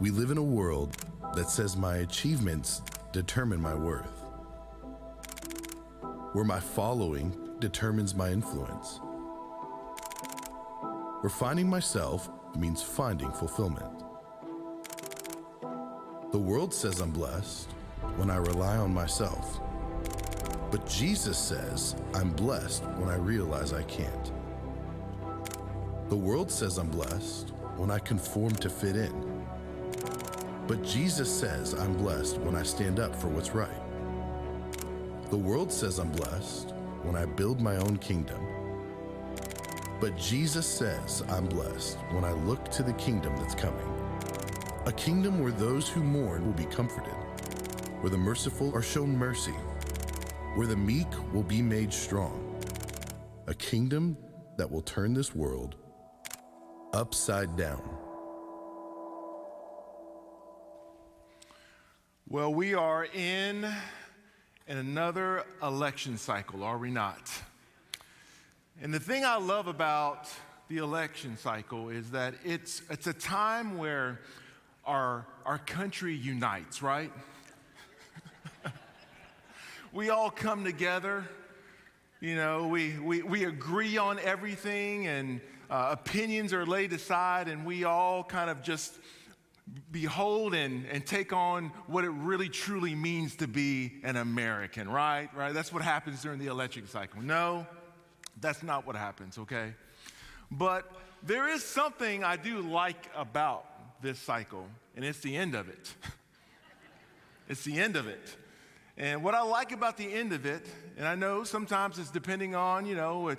We live in a world that says my achievements determine my worth, where my following determines my influence, where finding myself means finding fulfillment. The world says I'm blessed when I rely on myself, but Jesus says I'm blessed when I realize I can't. The world says I'm blessed when I conform to fit in, but Jesus says I'm blessed when I stand up for what's right. The world says I'm blessed when I build my own kingdom, but Jesus says I'm blessed when I look to the kingdom that's coming. A kingdom where those who mourn will be comforted, where the merciful are shown mercy, where the meek will be made strong. A kingdom that will turn this world upside down. Well, we are in another election cycle, are we not? And the thing I love about the election cycle is that it's a time where our country unites, right? We all come together, you know, we agree on everything, and opinions are laid aside, and we all kind of just behold and take on what it really truly means to be an American, right? That's what happens during the election cycle. No, that's not what happens, okay? But there is something I do like about this cycle, and it's the end of it. It's the end of it. And what I like about the end of it, and I know sometimes it's depending on, you know,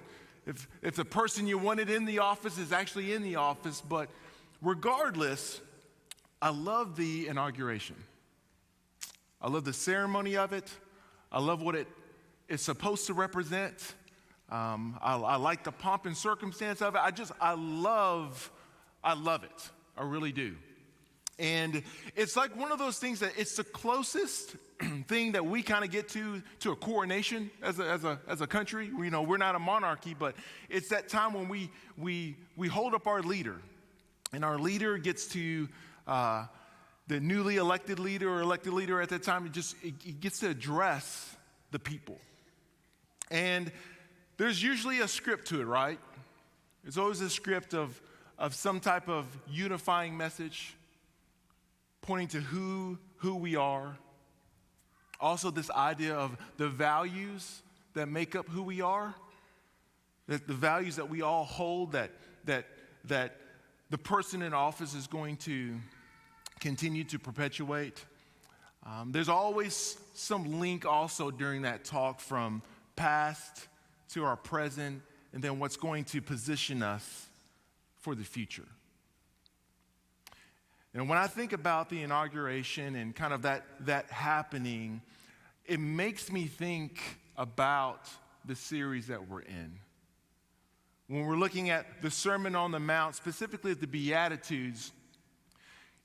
if the person you wanted in the office is actually in the office, but regardless, I love the inauguration. I love the ceremony of it. I love what it is supposed to represent. I like the pomp and circumstance of it. I love it. I really do. And it's like one of those things that it's the closest thing that we kind of get to a coronation as a country. You know, we're not a monarchy, but it's that time when we hold up our leader, and our leader gets to the newly elected leader or elected leader at that time. It gets to address the people, and there's usually a script to it, right? There's always a script of some type of unifying message, pointing to who we are. Also, this idea of the values that make up who we are, that the values that we all hold, that the person in office is going to continue to perpetuate. There's always some link also during that talk from past to our present, and then what's going to position us for the future. And when I think about the inauguration and kind of that happening, it makes me think about the series that we're in. When we're looking at the Sermon on the Mount, specifically the Beatitudes,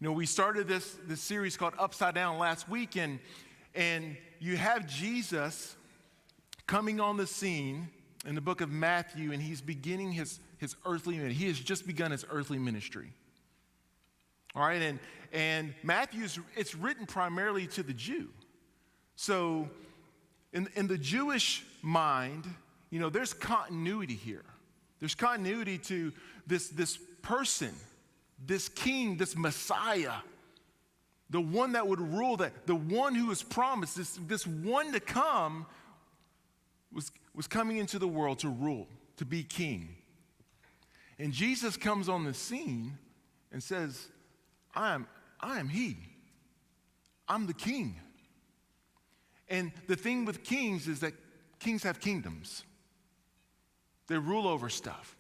you know, we started this series called Upside Down last week, and you have Jesus coming on the scene in the book of Matthew, and he's beginning his earthly ministry. He has just begun his earthly ministry. All right, and Matthew's, it's written primarily to the Jew. So in the Jewish mind, you know, there's continuity here. There's continuity to this person, this king, this Messiah, the one that would rule, that the one who was promised, this one to come was coming into the world to rule, to be king. And Jesus comes on the scene and says, I am he. I'm the king. And the thing with kings is that kings have kingdoms. They rule over stuff.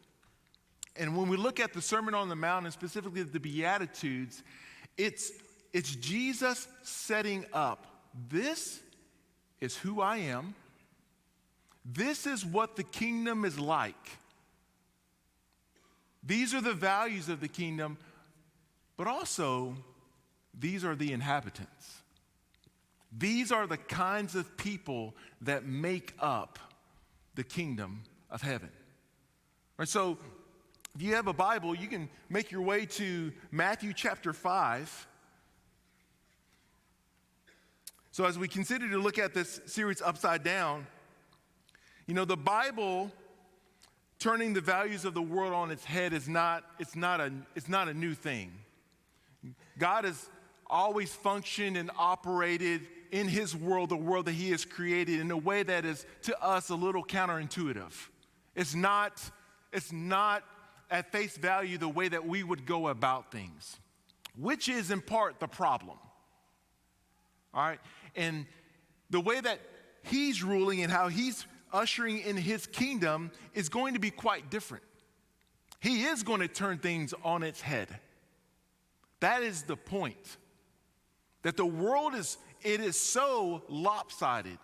And when we look at the Sermon on the Mount, and specifically the Beatitudes, it's Jesus setting up, this is who I am. This is what the kingdom is like. These are the values of the kingdom, but also these are the inhabitants. These are the kinds of people that make up the kingdom of heaven. Right, so if you have a Bible, you can make your way to Matthew chapter 5. So as we consider to look at this series upside down, the Bible turning the values of the world on its head is not a new thing. God has always functioned and operated in his world, the world that he has created, in a way that is to us a little counterintuitive. It's not at face value the way that we would go about things, which is in part the problem. All right? And the way that he's ruling and how he's ushering in his kingdom is going to be quite different. He is going to turn things on its head. That is the point. That the world is so lopsided.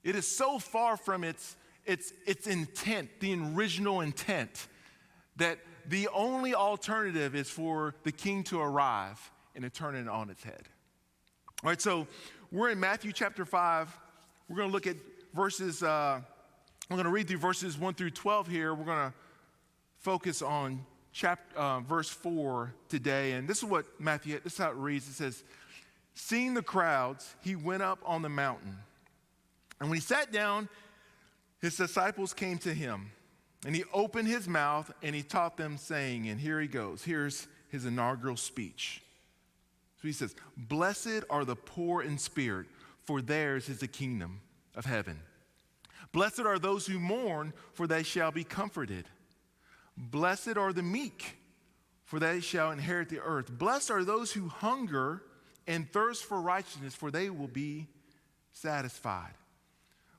It is so far from its intent, the original intent, that the only alternative is for the king to arrive and to turn it on its head. All right, so we're in Matthew chapter 5. We're going to look at verses, we're going to read through verses 1 through 12 here. We're going to focus on verse 4 today. And this is what this is how it reads. It says, seeing the crowds, he went up on the mountain. And when he sat down, his disciples came to him. And he opened his mouth and he taught them, saying, and here he goes. Here's his inaugural speech. So he says, blessed are the poor in spirit, for theirs is the kingdom of heaven. Blessed are those who mourn, for they shall be comforted. Blessed are the meek, for they shall inherit the earth. Blessed are those who hunger and thirst for righteousness, for they will be satisfied.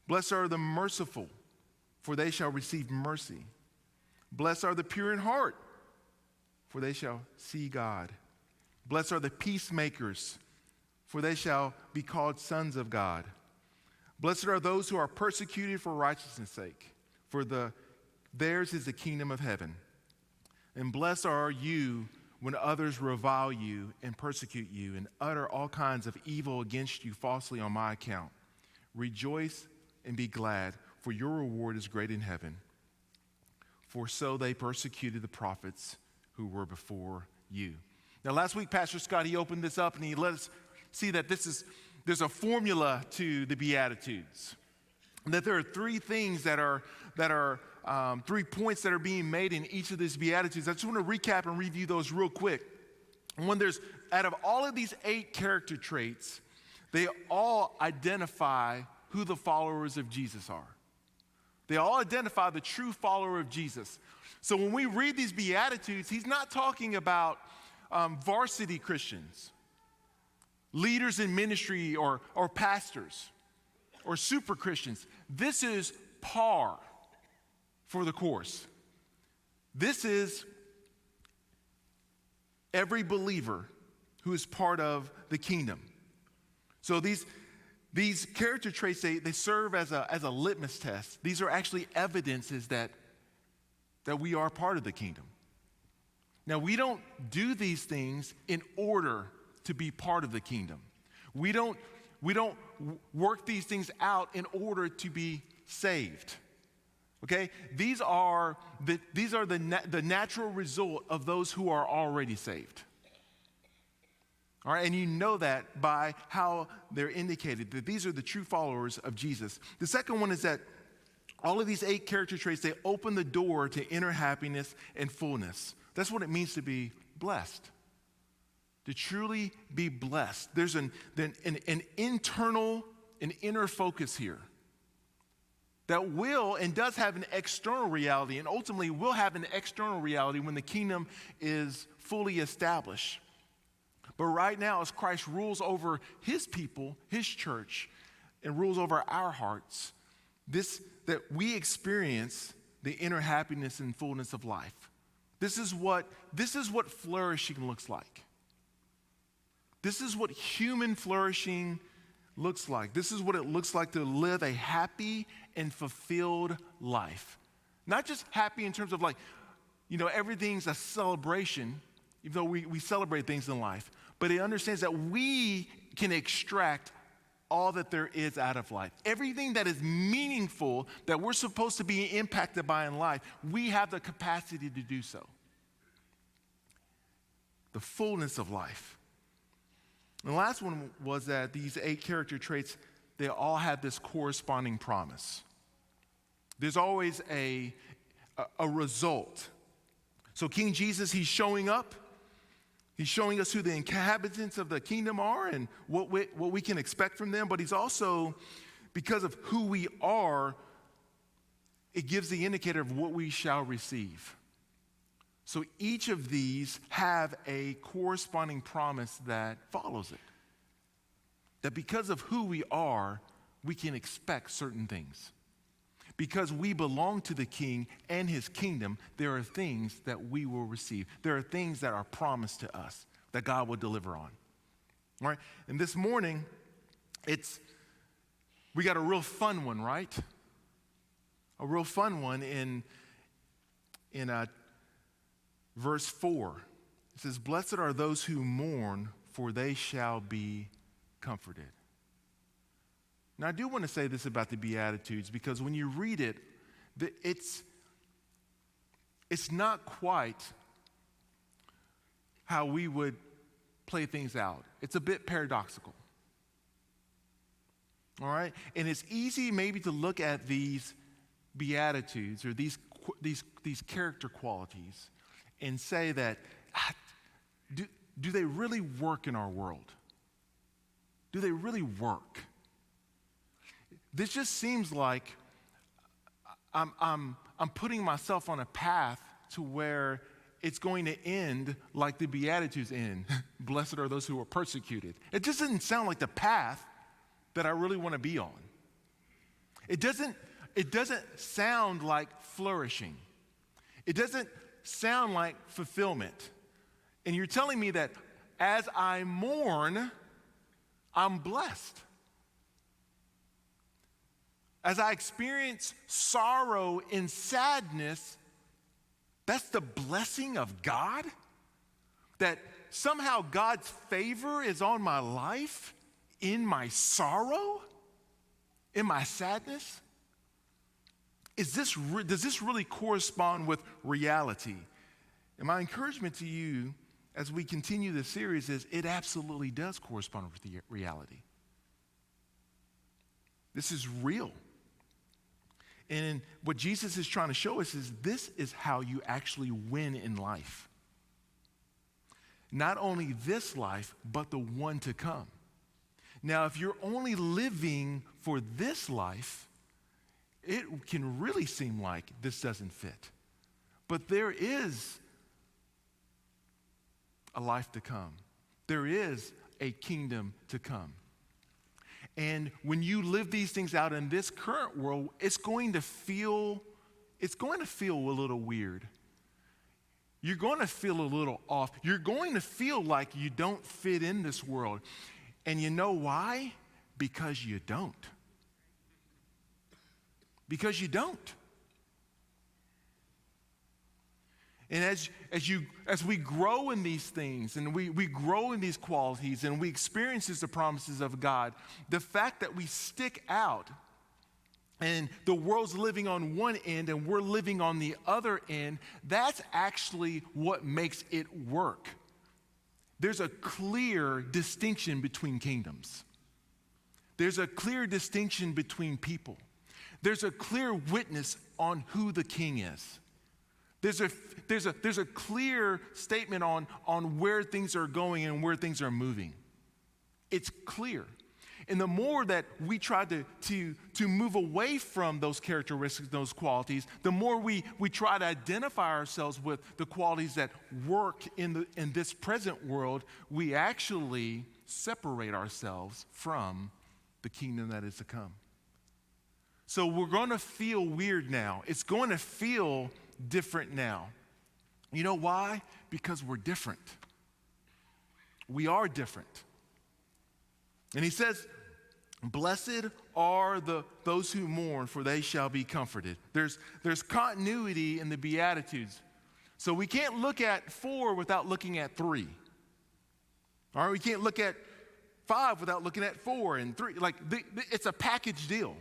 Blessed are the merciful, for they shall receive mercy. Blessed are the pure in heart, for they shall see God. Blessed are the peacemakers, for they shall be called sons of God. Blessed are those who are persecuted for righteousness' sake, for theirs is the kingdom of heaven. And blessed are you when others revile you and persecute you and utter all kinds of evil against you falsely on my account. Rejoice and be glad, for your reward is great in heaven. For so they persecuted the prophets who were before you. Now, last week, Pastor Scott, he opened this up and he let us see that there's a formula to the Beatitudes. That there are three things that are 3 points that are being made in each of these Beatitudes. I just want to recap and review those real quick. And when out of all of these 8 character traits, they all identify who the followers of Jesus are. They all identify the true follower of Jesus. So when we read these Beatitudes, he's not talking about varsity Christians, leaders in ministry or pastors or super Christians. This is par for the course. This is every believer who is part of the kingdom. So these character traits, they serve as a litmus test. These are actually evidences that we are part of the kingdom. Now, we don't do these things in order to be part of the kingdom. We don't work these things out in order to be saved. Okay? These are the natural result of those who are already saved. All right, and you know that by how they're indicated, that these are the true followers of Jesus. The second one is that all of these 8 character traits, they open the door to inner happiness and fullness. That's what it means to be blessed, to truly be blessed. There's an inner focus here that will and does have an external reality, and ultimately will have an external reality when the kingdom is fully established. But right now, as Christ rules over his people, his church, and rules over our hearts, that we experience the inner happiness and fullness of life. This is what flourishing looks like. This is what human flourishing looks like. This is what it looks like to live a happy and fulfilled life. Not just happy in terms of everything's a celebration, even though we celebrate things in life. But it understands that we can extract all that there is out of life. Everything that is meaningful that we're supposed to be impacted by in life, we have the capacity to do so. The fullness of life. And the last one was that these 8 character traits, they all have this corresponding promise. There's always a result. So King Jesus, he's showing up. He's showing us who the inhabitants of the kingdom are and what we can expect from them. But he's also, because of who we are, it gives the indicator of what we shall receive. So each of these have a corresponding promise that follows it. That because of who we are, we can expect certain things. Because we belong to the King and his kingdom, there are things that we will receive. There are things that are promised to us that God will deliver on. All right? And this morning, we got a real fun one, right? A real fun one in verse 4. It says, "Blessed are those who mourn, for they shall be comforted." Now, I do want to say this about the Beatitudes, because when you read it, it's not quite how we would play things out. It's a bit paradoxical. All right? And it's easy maybe to look at these Beatitudes or these character qualities and say that, do they really work in our world? Do they really work? This just seems like I'm putting myself on a path to where it's going to end like the Beatitudes end. Blessed are those who are persecuted. It just doesn't sound like the path that I really want to be on. It doesn't sound like flourishing. It doesn't sound like fulfillment. And you're telling me that as I mourn, I'm blessed. As I experience sorrow and sadness, that's the blessing of God? That somehow God's favor is on my life in my sorrow, in my sadness? Does this really correspond with reality? And my encouragement to you as we continue this series is it absolutely does correspond with the reality. This is real. And what Jesus is trying to show us is this is how you actually win in life. Not only this life, but the one to come. Now, if you're only living for this life, it can really seem like this doesn't fit. But there is a life to come. There is a kingdom to come. And when you live these things out in this current world, it's going to feel a little weird. You're going to feel a little off. You're going to feel like you don't fit in this world. And you know why? Because you don't. Because you don't. And as we grow in these things and we grow in these qualities and we experience the promises of God, the fact that we stick out and the world's living on one end and we're living on the other end, that's actually what makes it work. There's a clear distinction between kingdoms. There's a clear distinction between people. There's a clear witness on who the king is. There's a clear statement on where things are going and where things are moving. It's clear. And the more that we try to move away from those characteristics, those qualities, the more we try to identify ourselves with the qualities that work in this present world, we actually separate ourselves from the kingdom that is to come. So we're going to feel weird now. It's going to feel different now. You know why? Because we're different. We are different. And he says, blessed are those who mourn, for they shall be comforted. There's continuity in the Beatitudes. So we can't look at 4 without looking at 3. All right, we can't look at 5 without looking at 4 and 3. It's a package deal.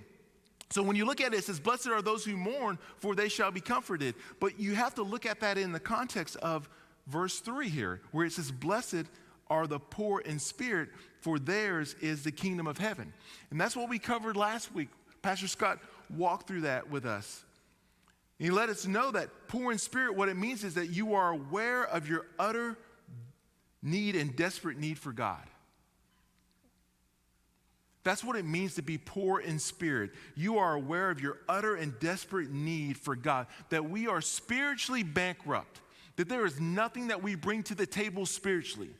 So when you look at it, it says, blessed are those who mourn, for they shall be comforted. But you have to look at that in the context of verse 3 here, where it says, blessed are the poor in spirit, for theirs is the kingdom of heaven. And that's what we covered last week. Pastor Scott walked through that with us. He let us know that poor in spirit, what it means is that you are aware of your utter need and desperate need for God. That's what it means to be poor in spirit. You are aware of your utter and desperate need for God, that we are spiritually bankrupt, that there is nothing that we bring to the table spiritually,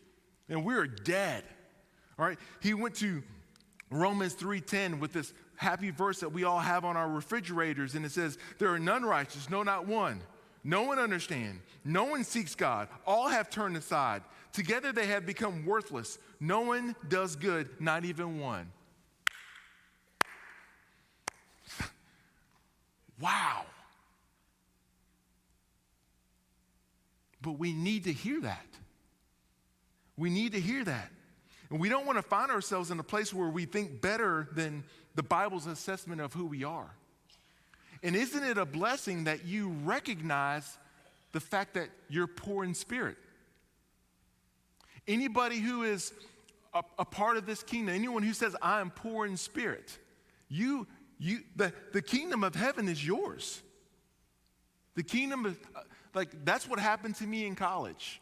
and we are dead. All right? He went to Romans 3:10 with this happy verse that we all have on our refrigerators, and it says, there are none righteous, no, not one. No one understands. No one seeks God. All have turned aside. Together they have become worthless. No one does good, not even one. Wow. But we need to hear that. We need to hear that. And we don't want to find ourselves in a place where we think better than the Bible's assessment of who we are. And isn't it a blessing that you recognize the fact that you're poor in spirit? Anybody who is a part of this kingdom, anyone who says, I am poor in spirit, the kingdom of heaven is yours. The kingdom of, that's what happened to me in college.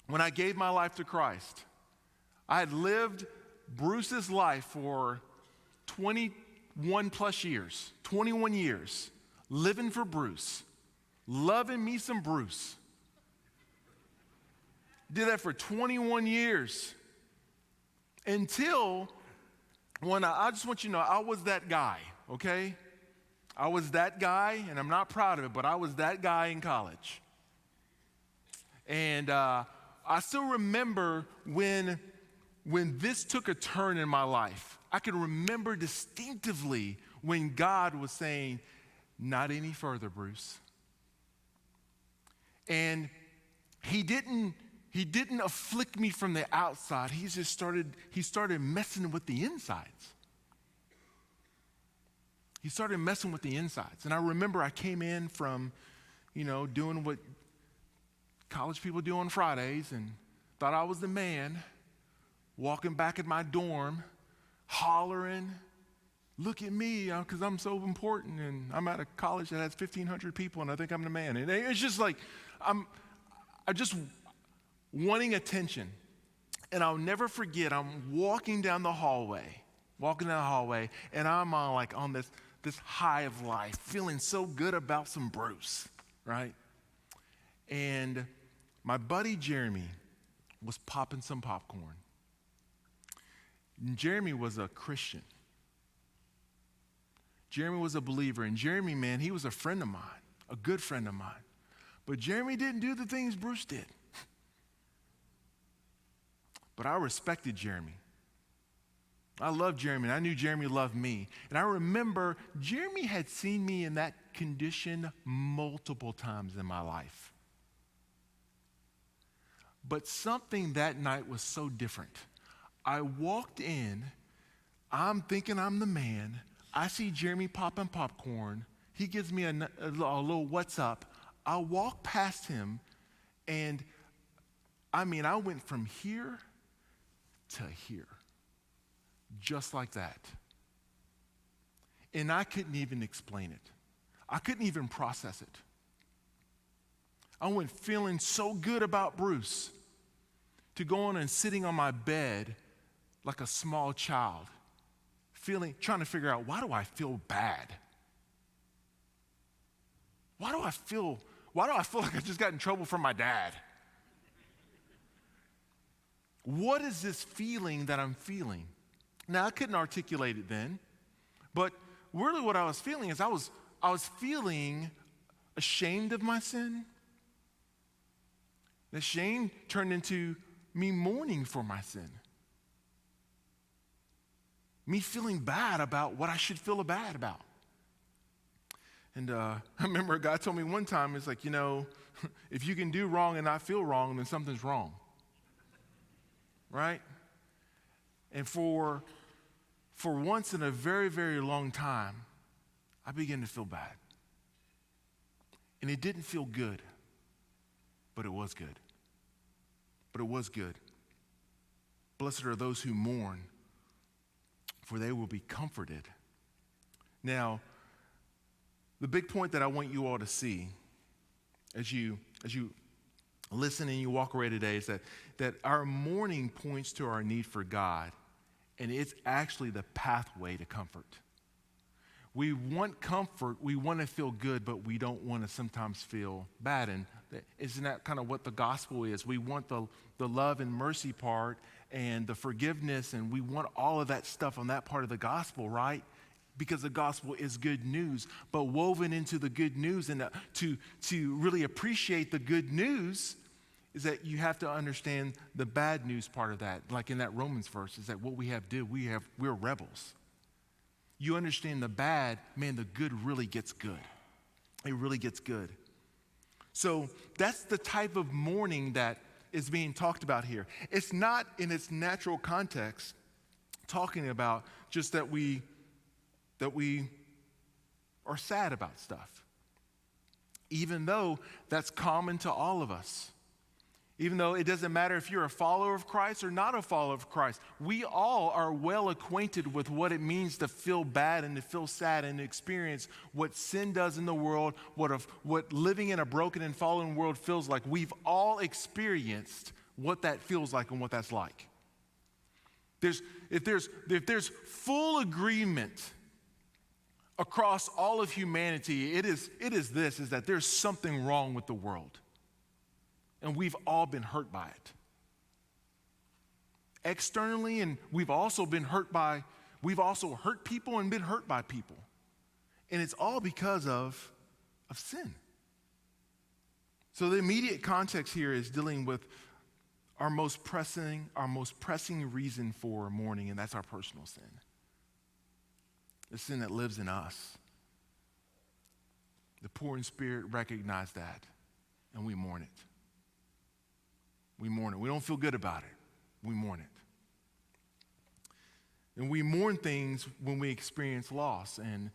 When I gave my life to Christ, I had lived Bruce's life for 21 plus years, 21 years, living for Bruce, loving me some Bruce. Did that for 21 years until when I just want you to know, I was that guy, okay? I was that guy, and I'm not proud of it, but I was that guy in college. And I still remember when this took a turn in my life. I can remember distinctively when God was saying, not any further, Bruce. And he didn't afflict me from the outside. He started messing with the insides. He started messing with the insides. And I remember I came in from, doing what college people do on Fridays and thought I was the man, walking back at my dorm, hollering, look at me, because I'm so important, and I'm at a college that has 1,500 people, and I think I'm the man. And it's just like, I'm just wanting attention. And I'll never forget, I'm walking down the hallway, and I'm on this high of life, feeling so good about some Bruce, right? And my buddy Jeremy was popping some popcorn. And Jeremy was a Christian. Jeremy was a believer. And Jeremy, man, he was a friend of mine, a good friend of mine. But Jeremy didn't do the things Bruce did. But I respected Jeremy. I loved Jeremy, and I knew Jeremy loved me. And I remember Jeremy had seen me in that condition multiple times in my life. But something that night was so different. I walked in, I'm thinking I'm the man. I see Jeremy popping popcorn. He gives me a little what's up. I walk past him, and I went from here to here, just like that. And I couldn't even explain it. I couldn't even process it. I went feeling so good about Bruce to going and sitting on my bed like a small child, trying to figure out, why do I feel bad? Why do I feel like I just got in trouble from my dad? What is this feeling that I'm feeling? Now, I couldn't articulate it then, but really what I was feeling is I was feeling ashamed of my sin. The shame turned into me mourning for my sin. Me feeling bad about what I should feel bad about. And I remember a guy told me one time, it's like, if you can do wrong and not feel wrong, then something's wrong. Right? And for once in a very, very long time, I began to feel bad. And it didn't feel good, but it was good. but it was good. Blessed are those who mourn, for they will be comforted. Now, the big point that I want you all to see as you listen and you walk away today is that our mourning points to our need for God, and it's actually the pathway to comfort. We want comfort, we want to feel good, but we don't want to sometimes feel bad. And isn't that kind of what the gospel is? We want the love and mercy part and the forgiveness, and we want all of that stuff on that part of the gospel, right? Because the gospel is good news. But woven into the good news and to really appreciate the good news is that you have to understand the bad news part of that. Like in that Romans verse, is that what we have to do, we're rebels. You understand the bad, man, the good really gets good. It really gets good. So that's the type of mourning that is being talked about here. It's not in its natural context talking about just that we are sad about stuff. Even though that's common to all of us. Even though it doesn't matter if you're a follower of Christ or not a follower of Christ, we all are well acquainted with what it means to feel bad and to feel sad and to experience what sin does in the world, what living in a broken and fallen world feels like. We've all experienced what that feels like and what that's like. If there's full agreement across all of humanity, it is that there's something wrong with the world. And we've all been hurt by it. Externally, and we've also hurt people and been hurt by people. And it's all because of sin. So the immediate context here is dealing with our most pressing reason for mourning, and that's our personal sin. The sin that lives in us. The poor in spirit recognize that, and we mourn it. We mourn it. We don't feel good about it. We mourn it. And we mourn things when we experience loss. And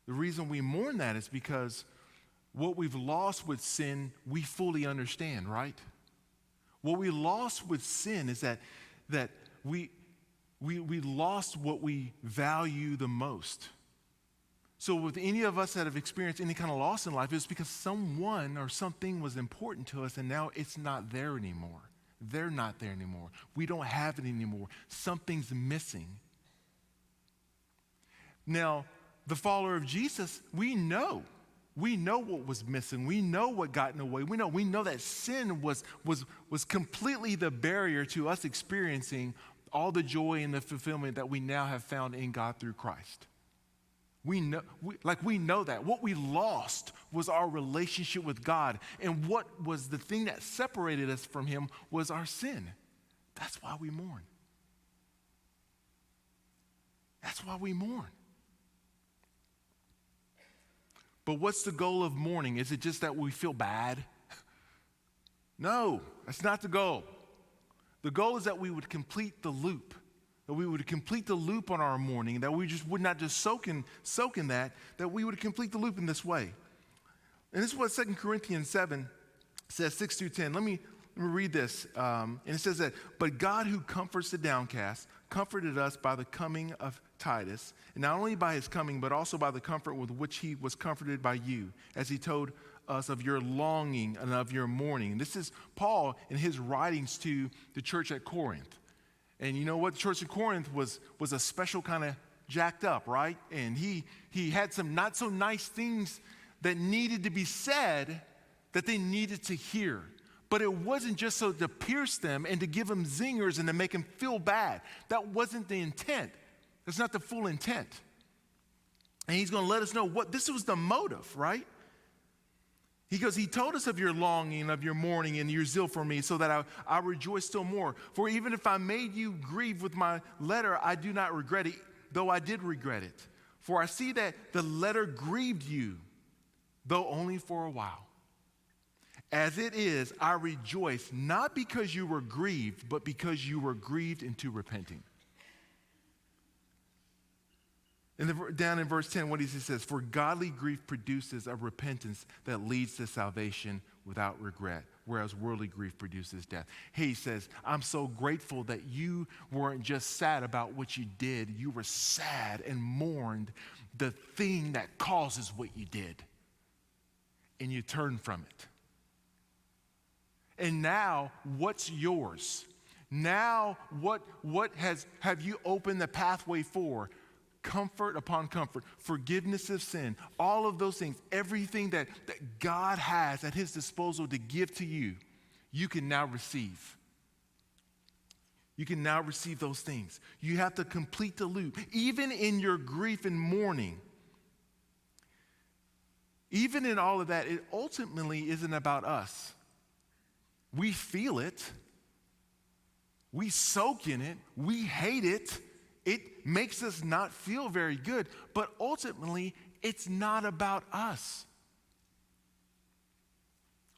the reason we mourn that is because what we've lost with sin, we fully understand, right? What we lost with sin is that we lost what we value the most. So with any of us that have experienced any kind of loss in life, it's because someone or something was important to us and now it's not there anymore. They're not there anymore. We don't have it anymore. Something's missing. Now, the follower of Jesus, we know what was missing. We know what got in the way. We know that sin was completely the barrier to us experiencing all the joy and the fulfillment that we now have found in God through Christ. We know that. What we lost was our relationship with God. And what was the thing that separated us from Him was our sin. That's why we mourn. That's why we mourn. But what's the goal of mourning? Is it just that we feel bad? No, that's not the goal. The goal is that we would complete the loop. That we would complete the loop on our mourning, that we just would not just soak in that we would complete the loop in this way. And this is what 2 Corinthians 7 says, 6 through 10. Let me read this. And it says that, but God who comforts the downcast comforted us by the coming of Titus, and not only by his coming, but also by the comfort with which he was comforted by you, as he told us of your longing and of your mourning. This is Paul in his writings to the church at Corinth. And you know what? The church of Corinth was a special kind of jacked up, right? And he had some not so nice things that needed to be said that they needed to hear. But it wasn't just so to pierce them and to give them zingers and to make them feel bad. That wasn't the intent. That's not the full intent. And he's going to let us know what this was the motive, right? He goes, he told us of your longing, of your mourning, and your zeal for me, so that I rejoice still more. For even if I made you grieve with my letter, I do not regret it, though I did regret it. For I see that the letter grieved you, though only for a while. As it is, I rejoice, not because you were grieved, but because you were grieved into repenting. And down in verse 10, what he says, for godly grief produces a repentance that leads to salvation without regret, whereas worldly grief produces death. He says, I'm so grateful that you weren't just sad about what you did. You were sad and mourned the thing that causes what you did. And you turned from it. And now, what's yours? Now, what have you opened the pathway for? Comfort upon comfort, forgiveness of sin, all of those things, everything that God has at his disposal to give to you, you can now receive. You can now receive those things. You have to complete the loop. Even in your grief and mourning, even in all of that, it ultimately isn't about us. We feel it. We soak in it. We hate it. It makes us not feel very good, but ultimately, it's not about us.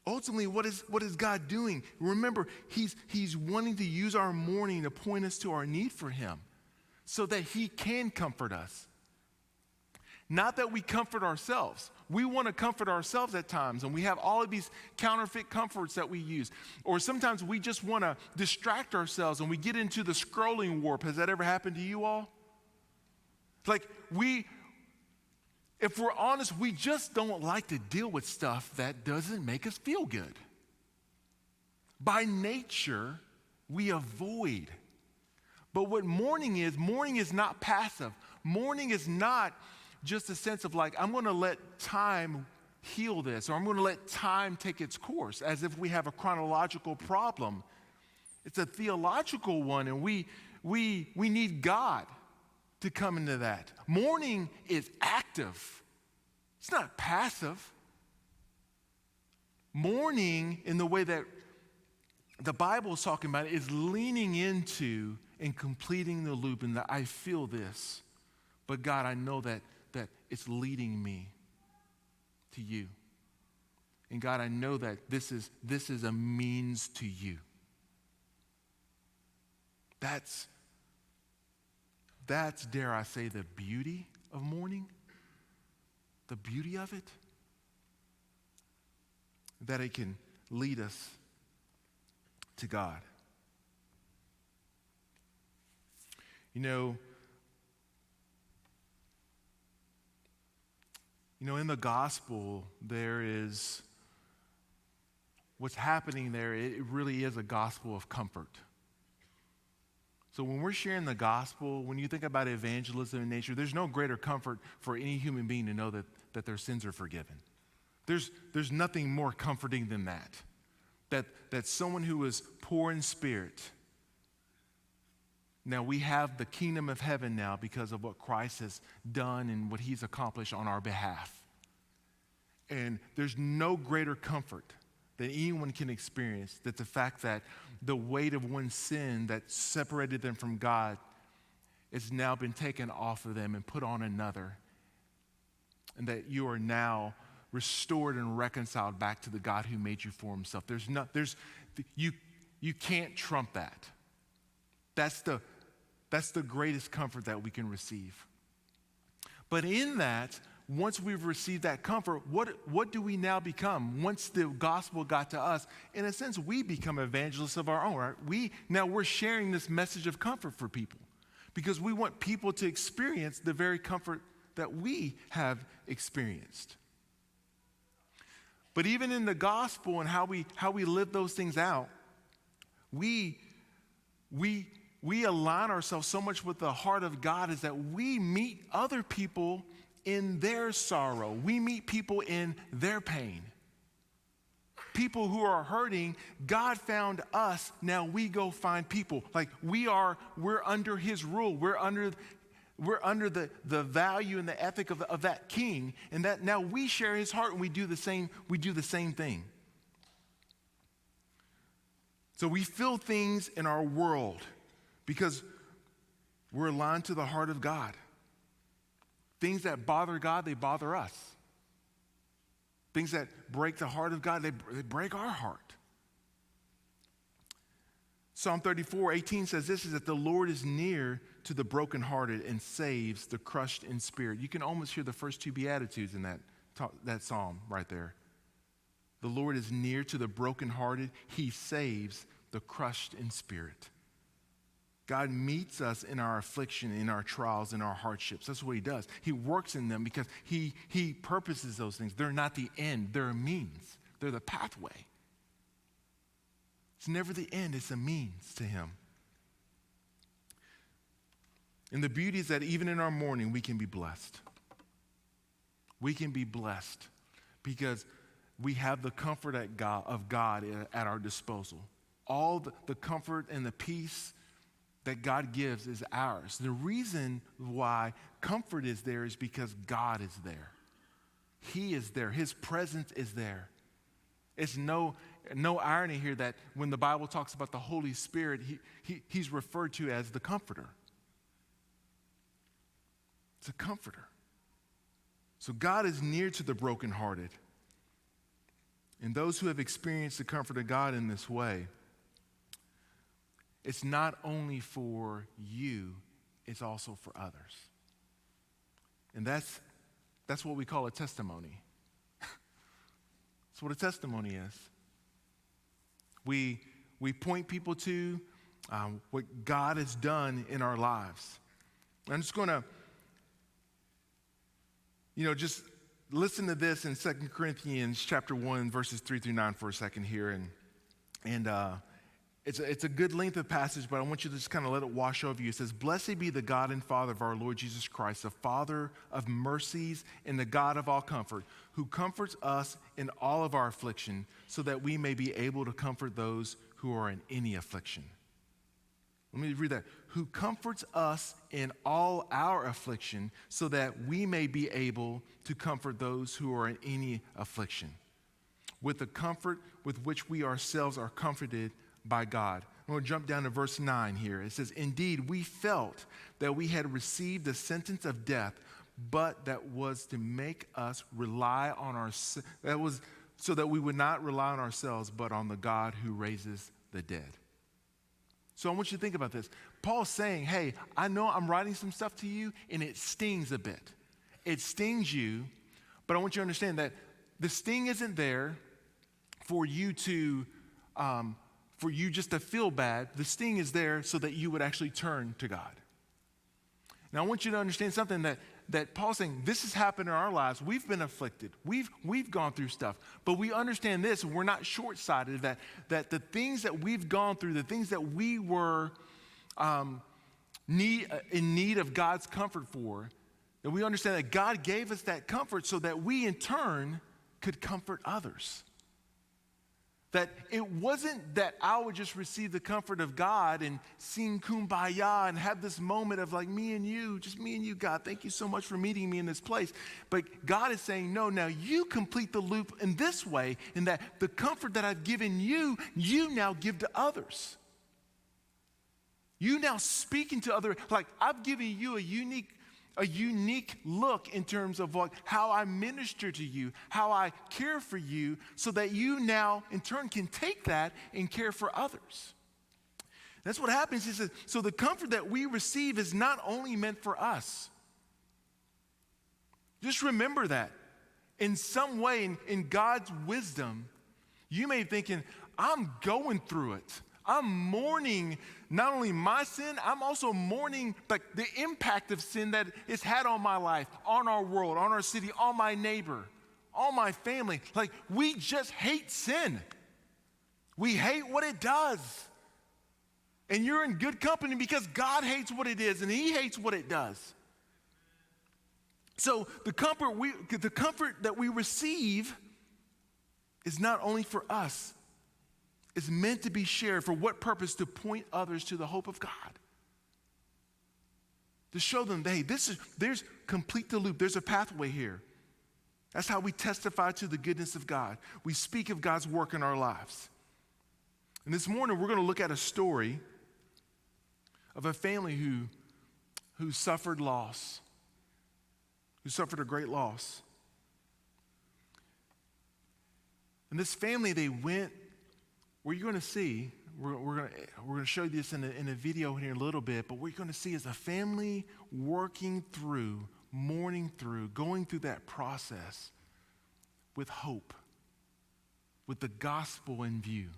Ultimately, what is God doing? Remember, he's wanting to use our mourning to point us to our need for him so that he can comfort us. Not that we comfort ourselves. We want to comfort ourselves at times, and we have all of these counterfeit comforts that we use. Or sometimes we just want to distract ourselves, and we get into the scrolling warp. Has that ever happened to you all? Like if we're honest, we just don't like to deal with stuff that doesn't make us feel good. By nature, we avoid. But what mourning is not passive. Mourning is not just a sense of like, I'm going to let time heal this, or I'm going to let time take its course, as if we have a chronological problem. It's a theological one, and we need God to come into that. Mourning is active. It's not passive. Mourning, in the way that the Bible is talking about, is leaning into and completing the loop, and that I feel this, but God, I know that it's leading me to you. And God, I know that this is a means to you. That's, dare I say, the beauty of mourning, the beauty of it, that it can lead us to God. You know, in the gospel, there is what's happening there. It really is a gospel of comfort. So when we're sharing the gospel, when you think about evangelism in nature, there's no greater comfort for any human being to know that their sins are forgiven. There's nothing more comforting than that. That someone who is poor in spirit, now we have the kingdom of heaven now because of what Christ has done and what he's accomplished on our behalf. And there's no greater comfort that anyone can experience than the fact that the weight of one's sin that separated them from God has now been taken off of them and put on another. And that you are now restored and reconciled back to the God who made you for himself. You can't trump that. That's the greatest comfort that we can receive. But in that, once we've received that comfort, what do we now become? Once the gospel got to us, in a sense, we become evangelists of our own, right? We're sharing this message of comfort for people because we want people to experience the very comfort that we have experienced. But even in the gospel and how we live those things out, we align ourselves so much with the heart of God is that we meet other people in their sorrow. We meet people in their pain. People who are hurting, God found us, now we go find people. Like we're under his rule. We're under the value and the ethic of that king, and that now we share his heart and we do the same thing. So we feel things in our world because we're aligned to the heart of God. Things that bother God, they bother us. Things that break the heart of God, they break our heart. Psalm 34:18 says this, is that the Lord is near to the brokenhearted and saves the crushed in spirit. You can almost hear the first two Beatitudes in that psalm right there. The Lord is near to the brokenhearted. He saves the crushed in spirit. God meets us in our affliction, in our trials, in our hardships. That's what he does. He works in them because he purposes those things. They're not the end. They're a means. They're the pathway. It's never the end. It's a means to him. And the beauty is that even in our mourning, we can be blessed. We can be blessed because we have the comfort of God at our disposal. All the comfort and the peace that God gives is ours. The reason why comfort is there is because God is there. He is there. His presence is there. It's no irony here that when the Bible talks about the Holy Spirit, he's referred to as the Comforter. It's a comforter. So God is near to the brokenhearted. And those who have experienced the comfort of God in this way, it's not only for you, it's also for others. And that's what we call a testimony. That's what a testimony is. We point people to what God has done in our lives. I'm just going to, just listen to this in 2 Corinthians chapter 1, verses 3 through 9 for a second here. And it's a good length of passage, but I want you to just kind of let it wash over you. It says, "Blessed be the God and Father of our Lord Jesus Christ, the Father of mercies and the God of all comfort, who comforts us in all of our affliction, so that we may be able to comfort those who are in any affliction." Let me read that. "Who comforts us in all our affliction, so that we may be able to comfort those who are in any affliction, with the comfort with which we ourselves are comforted by God." I'm going to jump down to verse 9 here. It says, "Indeed, we felt that we had received the sentence of death, but that was to make us rely on so that we would not rely on ourselves, but on the God who raises the dead." So I want you to think about this. Paul's saying, hey, I know I'm writing some stuff to you, and it stings a bit. It stings you, but I want you to understand that the sting isn't there for you just to feel bad. The sting is there so that you would actually turn to God. Now I want you to understand something that Paul's saying, this has happened in our lives. We've been afflicted. We've gone through stuff. But we understand this, and we're not short-sighted, that the things that we've gone through, the things that we were in need of God's comfort for, that we understand that God gave us that comfort so that we in turn could comfort others. That it wasn't that I would just receive the comfort of God and sing kumbaya and have this moment of like me and you, just me and you, God, thank you so much for meeting me in this place. But God is saying, no, now you complete the loop in this way, in that the comfort that I've given you, you now give to others. You now speaking to others, like I've given you a unique look in terms of how I minister to you, how I care for you, so that you now in turn can take that and care for others. That's what happens. He says, so the comfort that we receive is not only meant for us. Just remember that. In some way, in God's wisdom, you may be thinking, I'm going through it. I'm mourning not only my sin, I'm also mourning like the impact of sin that it's had on my life, on our world, on our city, on my neighbor, on my family. Like we just hate sin. We hate what it does. And you're in good company because God hates what it is and he hates what it does. So the comfort that we receive is not only for us. Is meant to be shared. For what purpose? To point others to the hope of God. To show them, hey, there's complete the loop. There's a pathway here. That's how we testify to the goodness of God. We speak of God's work in our lives. And this morning, we're going to look at a story of a family who suffered loss, who suffered a great loss. And this family, they went where you're going to see, we're gonna show you this in a video here in a little bit, but what you're gonna see is a family working through, mourning through, going through that process with hope, with the gospel in view.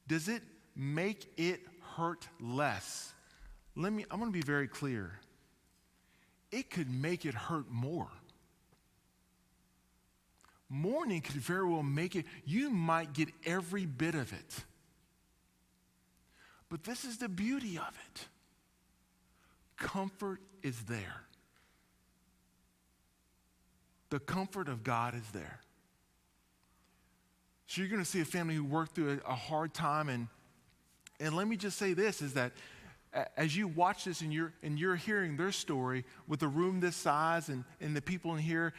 Does it make it hurt less? I'm gonna be very clear. It could make it hurt more. Mourning could very well make it, you might get every bit of it. But this is the beauty of it. Comfort is there. The comfort of God is there. So you're going to see a family who worked through a hard time, and let me just say this, is that as you watch this and you're hearing their story with a room this size and the people in here,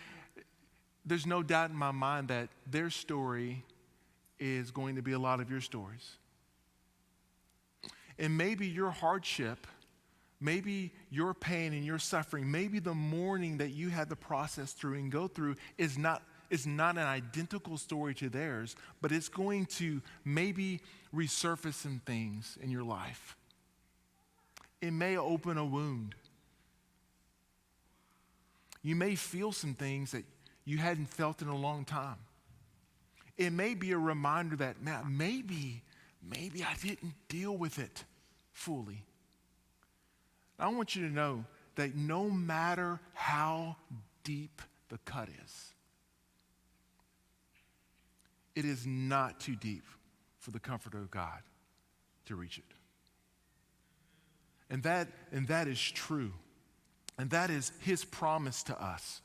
there's no doubt in my mind that their story is going to be a lot of your stories. And maybe your hardship, maybe your pain and your suffering, maybe the mourning that you had to process through and go through is not an identical story to theirs, but it's going to maybe resurface some things in your life. It may open a wound. You may feel some things that you hadn't felt in a long time. It may be a reminder that, man, maybe I didn't deal with it fully. I want you to know that no matter how deep the cut is, it is not too deep for the comfort of God to reach it. And that is true. And that is his promise to us.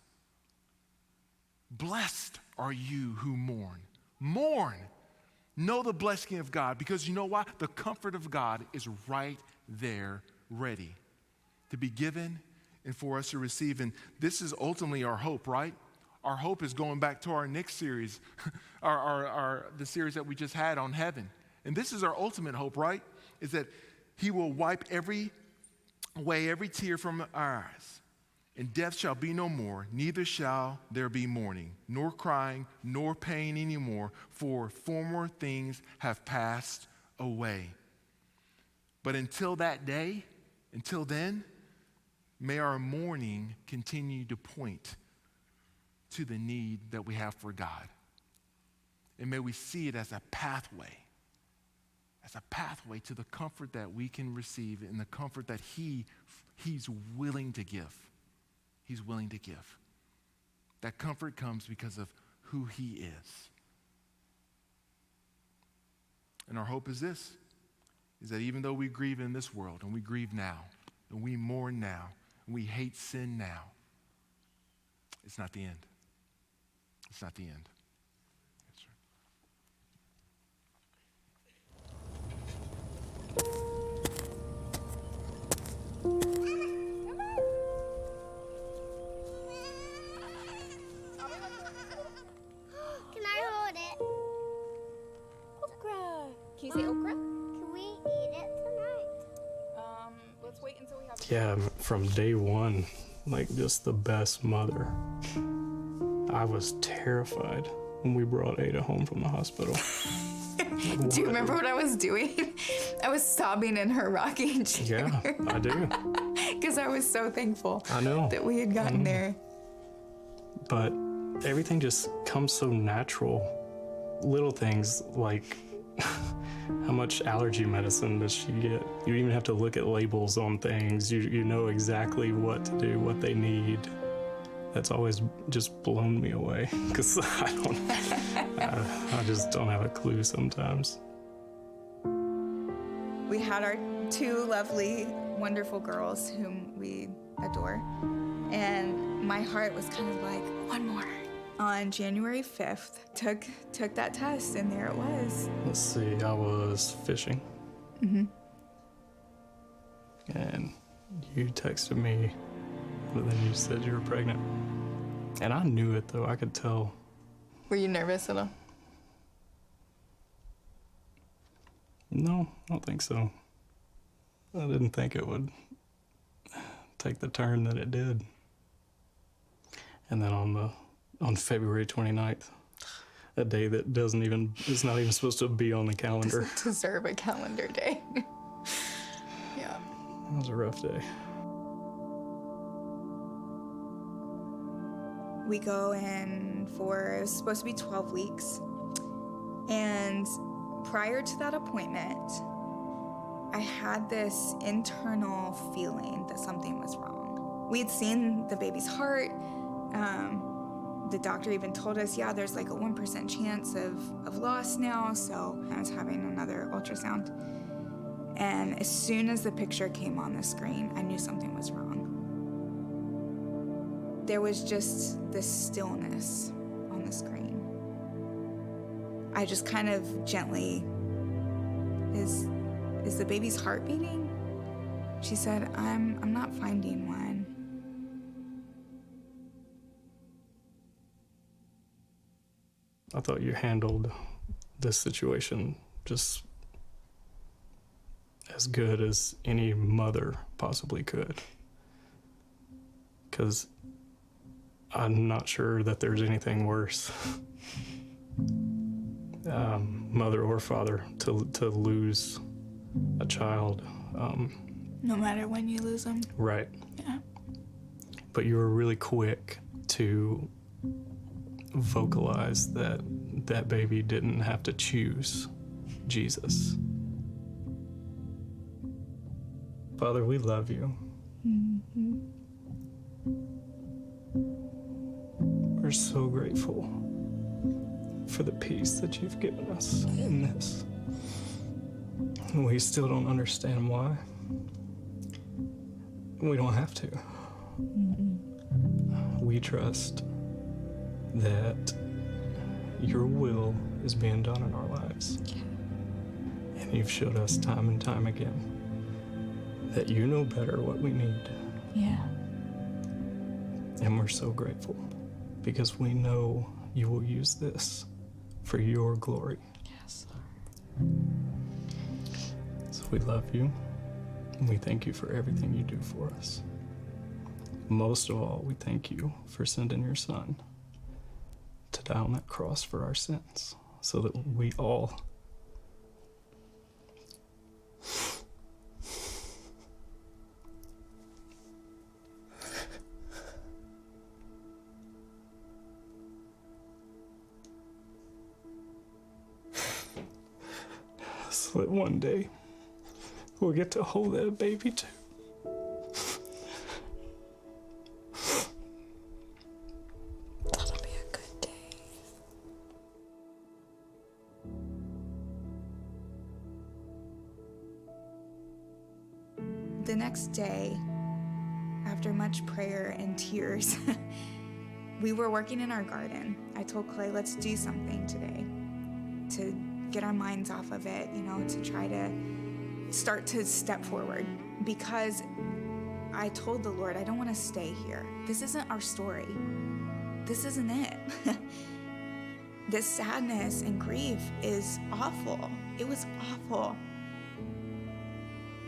Blessed are you who mourn. Mourn. Know the blessing of God, because you know why? The comfort of God is right there, ready to be given and for us to receive. And this is ultimately our hope, right? Our hope is going back to our next series, the series that we just had on heaven. And this is our ultimate hope, right? Is that he will wipe every tear from our eyes. And death shall be no more, neither shall there be mourning, nor crying, nor pain anymore, for former things have passed away. But until that day, until then, may our mourning continue to point to the need that we have for God. And may we see it as a pathway to the comfort that we can receive and the comfort that he's willing to give. He's willing to give. That comfort comes because of who he is. And our hope is this, is that even though we grieve in this world, and we grieve now, and we mourn now, and we hate sin now, it's not the end. It's not the end. That's right. Can I hold it? Okra. Can you say okra? Can we eat it tonight? Let's wait until we have. Yeah, from day one, like just the best mother. I was terrified when we brought Ada home from the hospital. Do you remember what I was doing? I was sobbing in her rocking chair. Yeah, I do. Because I was so thankful I know. that we had gotten there. But everything just comes so natural. Little things like how much allergy medicine does she get? You even have to look at labels on things. You know exactly what to do, what they need. That's always just blown me away because I just don't have a clue sometimes. We had our two lovely, wonderful girls whom we adore. And my heart was kind of like, one more. On January 5th, took that test, and there it was. Let's see, I was fishing. Mm-hmm. And you texted me, but then you said you were pregnant. And I knew it, though. I could tell. Were you nervous at all? No, I don't think so. I didn't think it would take the turn that it did. And then on February 29th, a day that is not even supposed to be on the calendar. Doesn't deserve a calendar day. Yeah. That was a rough day. We go in for, it was supposed to be 12 weeks. And prior to that appointment, I had this internal feeling that something was wrong. We had seen the baby's heart. The doctor even told us, yeah, there's like a 1% chance of loss now. So I was having another ultrasound. And as soon as the picture came on the screen, I knew something was wrong. There was just this stillness on the screen. I just kind of gently, is the baby's heart beating? She said, I'm not finding one. I thought you handled this situation just as good as any mother possibly could. Because I'm not sure that there's anything worse, mother or father, to lose a child. No matter when you lose them. Right. Yeah. But you were really quick to vocalize that that baby didn't have to choose Jesus. Father, we love you. Mm-hmm. We're so grateful for the peace that you've given us in this. We still don't understand why. We don't have to. Mm-mm. We trust that your will is being done in our lives. And you've showed us time and time again that you know better what we need. Yeah. And we're so grateful because we know you will use this for your glory. Yes. So we love you, and we thank you for everything you do for us. Most of all, we thank you for sending your son to die on that cross for our sins, so that we all so that one day we'll get to hold that baby too. That'll be a good day. The next day, after much prayer and tears, we were working in our garden. I told Clay, let's do something today to get our minds off of it, to try to start to step forward. Because I told the Lord, I don't want to stay here. This isn't our story. This isn't it. This sadness and grief is awful. It was awful.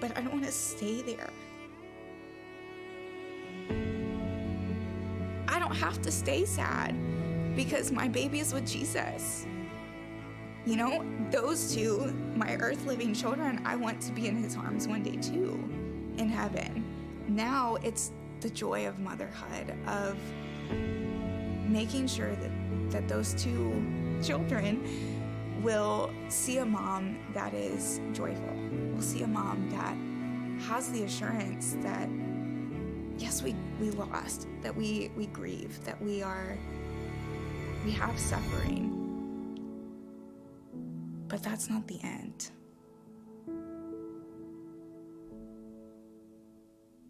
But I don't want to stay there. I don't have to stay sad because my baby is with Jesus. Those two, my earth-living children, I want to be in his arms one day too, in heaven. Now it's the joy of motherhood, of making sure that those two children will see a mom that is joyful. We'll see a mom that has the assurance that, yes, we lost, that we grieve, that we have suffering. But that's not the end.